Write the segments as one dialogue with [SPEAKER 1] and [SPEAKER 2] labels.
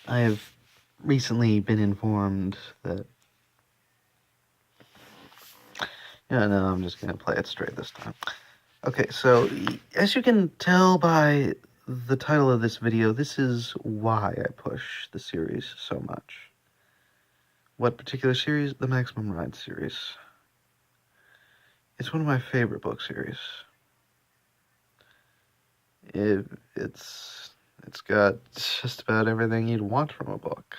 [SPEAKER 1] I have recently been informed that... Yeah, no, I'm just going to play it straight this time. Okay, so as you can tell by the title of this video, this is why I push the series so much. What particular series? The Maximum Ride series. It's one of my favorite book series. It's got just about everything you'd want from a book.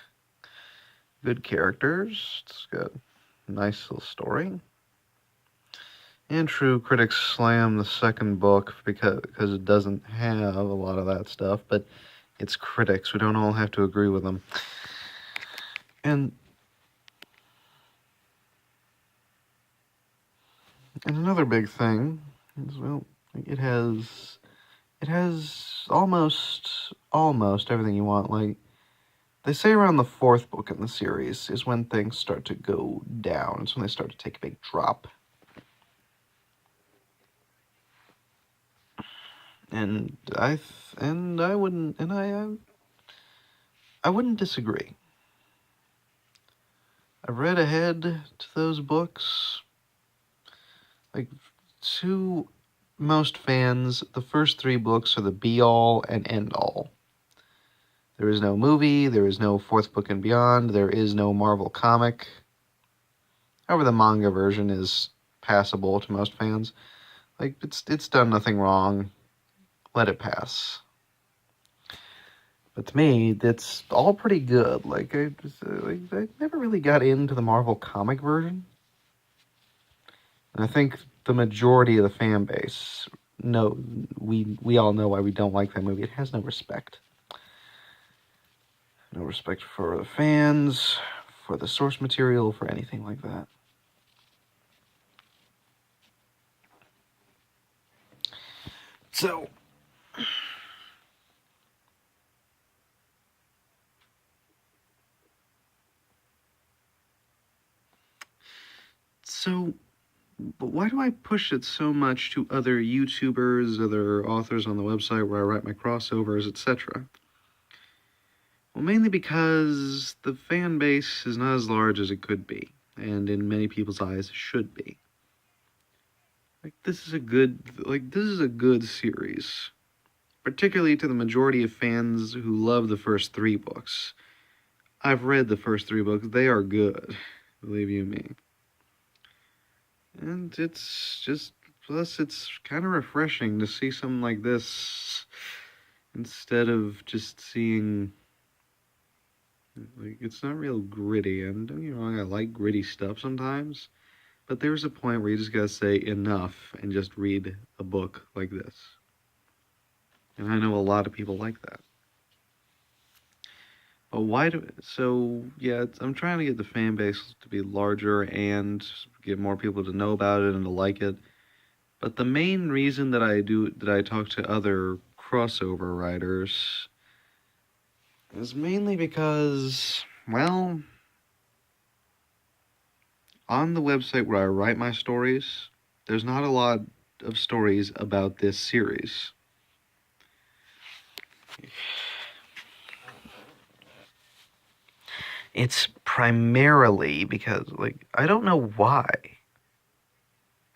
[SPEAKER 1] Good characters, it's got a nice little story. And true, critics slam the second book because it doesn't have a lot of that stuff, but it's critics. We don't all have to agree with them. And another big thing is, well, it has almost everything you want. Like, they say around the fourth book in the series is when things start to go down. It's when they start to take a big drop. And I wouldn't disagree. I've read ahead to those books. Like, to most fans, the first three books are the be-all and end-all. There is no movie, there is no fourth book and beyond, there is no Marvel comic. However, the manga version is passable to most fans. Like, it's done nothing wrong. Let it pass. But to me, it's all pretty good. Like, I never really got into the Marvel comic version. And I think the majority of the fan base we all know why we don't like that movie. It has no respect. No respect for the fans, for the source material, for anything like that. So, but why do I push it so much to other YouTubers, other authors on the website where I write my crossovers, etc.? Well, mainly because the fan base is not as large as it could be, and in many people's eyes, should be. This is a good series. Particularly to the majority of fans who love the first three books. I've read the first three books. They are good, believe you me. And plus it's kind of refreshing to see something like this instead of just seeing, like, it's not real gritty. And don't get me wrong, I like gritty stuff sometimes, but there's a point where you just gotta say enough and just read a book like this. And I know a lot of people like that. But I'm trying to get the fan base to be larger and get more people to know about it and to like it. But the main reason that I talk to other crossover writers is mainly because, well, on the website where I write my stories, there's not a lot of stories about this series. It's primarily because, like, I don't know why,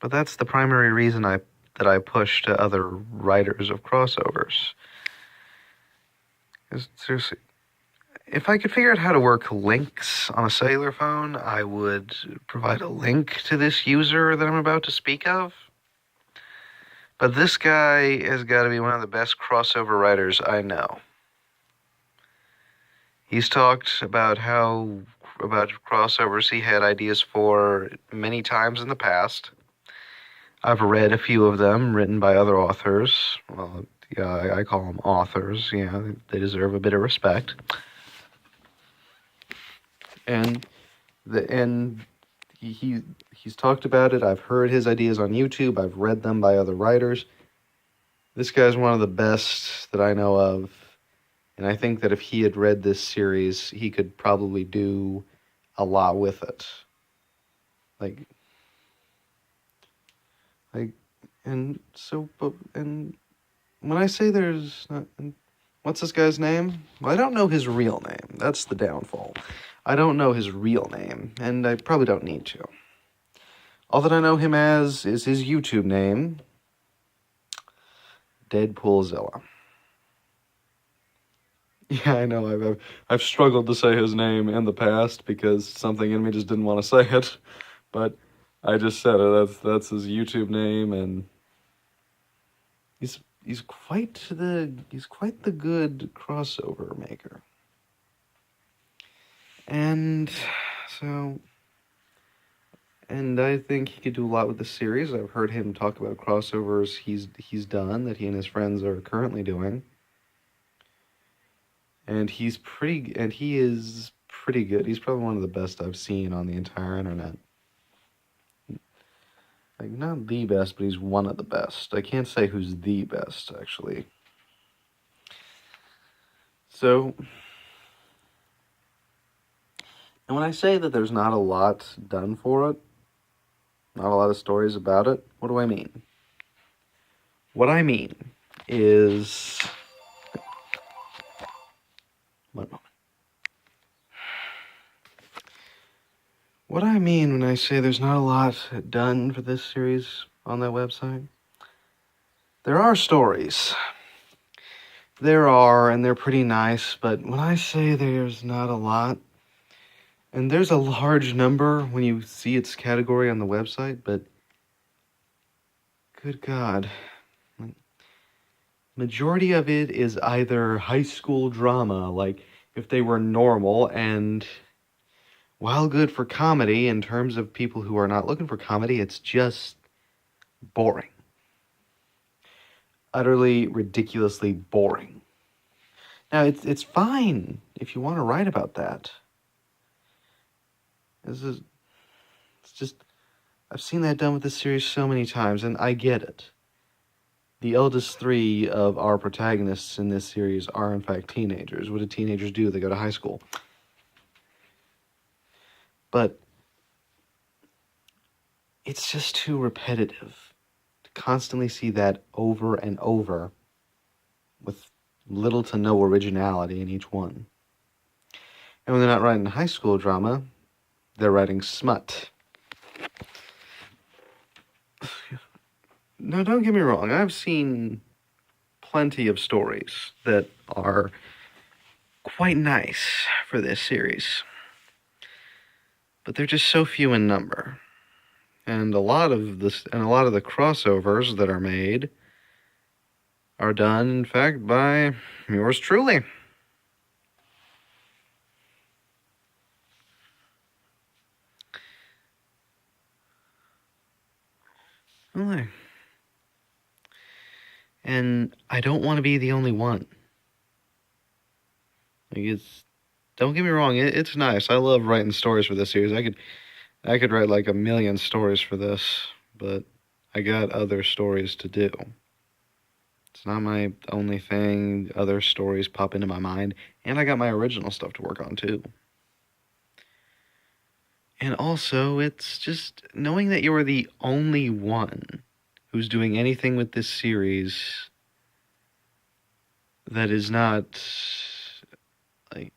[SPEAKER 1] but that's the primary reason that I push to other writers of crossovers. Seriously, if I could figure out how to work links on a cellular phone, I would provide a link to this user that I'm about to speak of. But this guy has got to be one of the best crossover writers I know. He's talked about crossovers he had ideas for many times in the past. I've read a few of them written by other authors. Well, yeah, I call them authors. Yeah, they deserve a bit of respect. And he's talked about it. I've heard his ideas on YouTube. I've read them by other writers. This guy's one of the best that I know of. And I think that if he had read this series, he could probably do a lot with it. And when I say there's not, what's this guy's name? Well, I don't know his real name. That's the downfall. I don't know his real name, and I probably don't need to. All that I know him as is his YouTube name, Deadpoolzilla. Yeah, I know. I've struggled to say his name in the past because something in me just didn't want to say it, but I just said it. That's his YouTube name, and he's quite the good crossover maker. And so, and I think he could do a lot with the series. I've heard him talk about crossovers he's done that he and his friends are currently doing. And he is pretty good. He's probably one of the best I've seen on the entire internet. Like, not the best, but he's one of the best. I can't say who's the best, actually. So, and when I say that there's not a lot done for it, not a lot of stories about it, what do I mean? What I mean is... One moment. What I mean when I say there's not a lot done for this series on that website, there are stories. There are, and they're pretty nice, but when I say there's not a lot, and there's a large number when you see its category on the website, but good God. Majority of it is either high school drama, like if they were normal, and while good for comedy, in terms of people who are not looking for comedy, it's just boring. Utterly, ridiculously boring. Now, it's fine if you want to write about that. It's just, I've seen that done with this series so many times, and I get it. The eldest three of our protagonists in this series are, in fact, teenagers. What do teenagers do? They go to high school. But it's just too repetitive to constantly see that over and over with little to no originality in each one. And when they're not writing high school drama, they're writing smut. No, don't get me wrong. I've seen plenty of stories that are quite nice for this series. But they're just so few in number. And a lot of the crossovers that are made are done, in fact, by yours truly. Really. And I don't want to be the only one. Like, don't get me wrong, it's nice. I love writing stories for this series. I could write like 1,000,000 stories for this, but I got other stories to do. It's not my only thing. Other stories pop into my mind, and I got my original stuff to work on too. And also, it's just knowing that you're the only one who's doing anything with this series that is not like,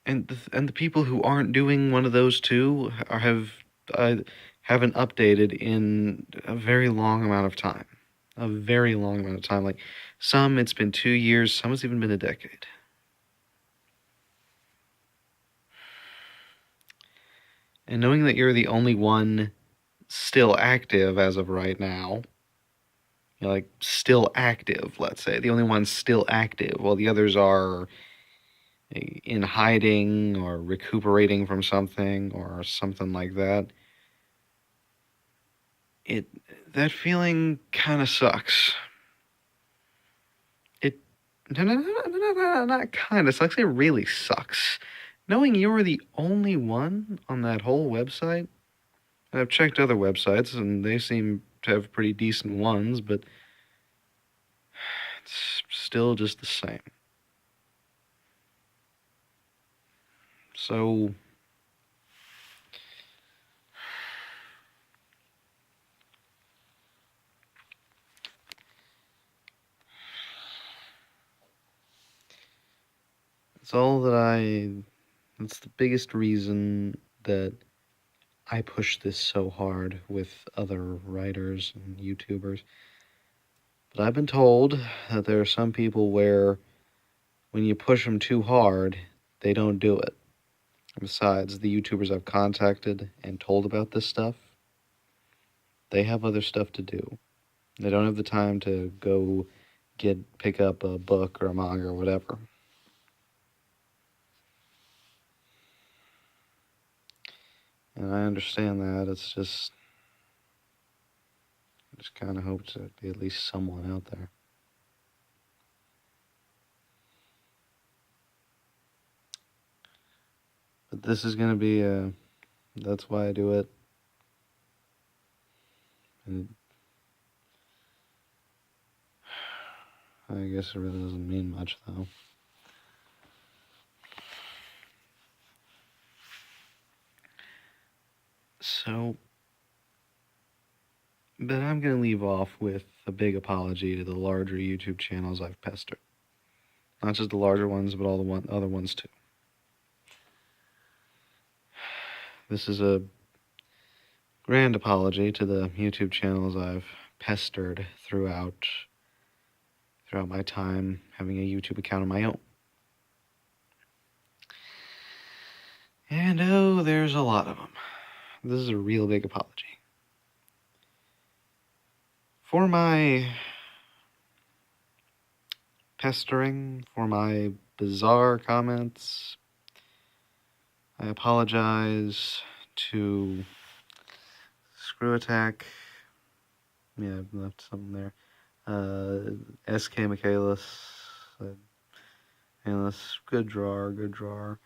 [SPEAKER 1] and the people who aren't doing one of those two haven't updated in a very long amount of time. A very long amount of time. Like, some it's been 2 years, some it's even been a decade. And knowing that you're the only one still active as of right now, like, still active, let's say, the only one still active, while the others are in hiding or recuperating from something or something like that, that feeling kind of sucks. Not kind of sucks. It really sucks. Knowing you were the only one on that whole website. And I've checked other websites, and they seem to have pretty decent ones, but it's still just the same. So, That's the biggest reason that I push this so hard with other writers and YouTubers. But I've been told that there are some people where when you push them too hard, they don't do it. Besides, the YouTubers I've contacted and told about this stuff, they have other stuff to do. They don't have the time to go pick up a book or a manga or whatever. And I understand that. I just kind of hope to be at least someone out there. But this is going to be that's why I do it. And I guess it really doesn't mean much, though. So, but I'm going to leave off with a big apology to the larger YouTube channels I've pestered. Not just the larger ones, but all the other ones too. This is a grand apology to the YouTube channels I've pestered throughout my time having a YouTube account of my own. And oh, there's a lot of them. This is a real big apology. For my pestering, for my bizarre comments, I apologize to Screw Attack. Yeah, I've left something there. SK Michaelis. Good drawer.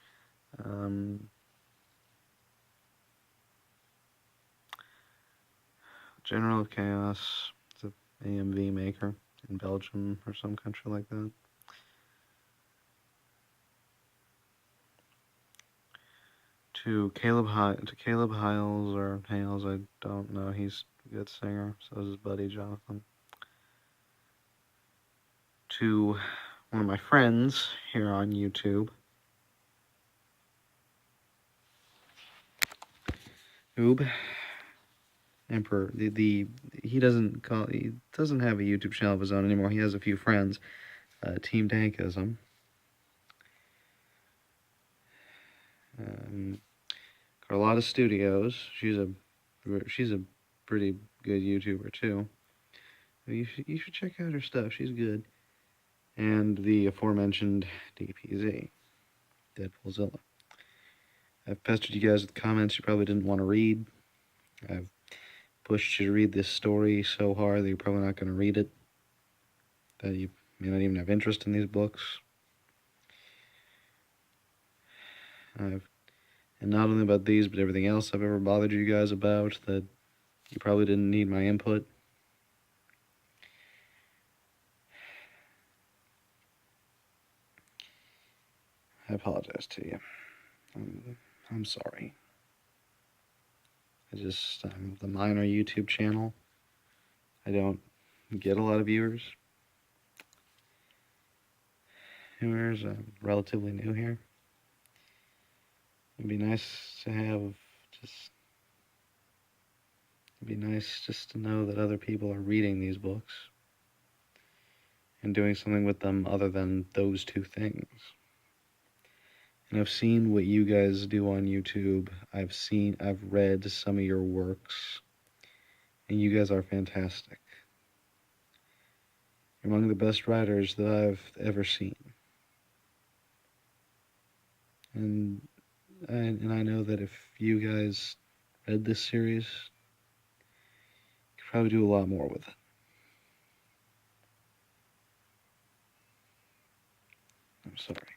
[SPEAKER 1] General of Chaos. It's an AMV maker in Belgium or some country like that. To Caleb Hiles or Hales, I don't know. He's a good singer. So is his buddy Jonathan. To one of my friends here on YouTube, Oob Emperor. He doesn't have a YouTube channel of his own anymore. He has a few friends. Team Dankism. Carlotta Studios. She's a pretty good YouTuber too. You should check out her stuff. She's good. And the aforementioned DPZ, Deadpoolzilla. I've pestered you guys with comments you probably didn't want to read. I've pushed you to read this story so hard that you're probably not going to read it. That you may not even have interest in these books. And not only about these, but everything else I've ever bothered you guys about that you probably didn't need my input. I apologize to you. I'm sorry. I'm the minor YouTube channel. I don't get a lot of viewers. I'm relatively new here. It'd be nice just to know that other people are reading these books and doing something with them other than those two things. And I've seen what you guys do on YouTube. I've read some of your works, and you guys are fantastic. You're among the best writers that I've ever seen. And I know that if you guys read this series, you could probably do a lot more with it. I'm sorry.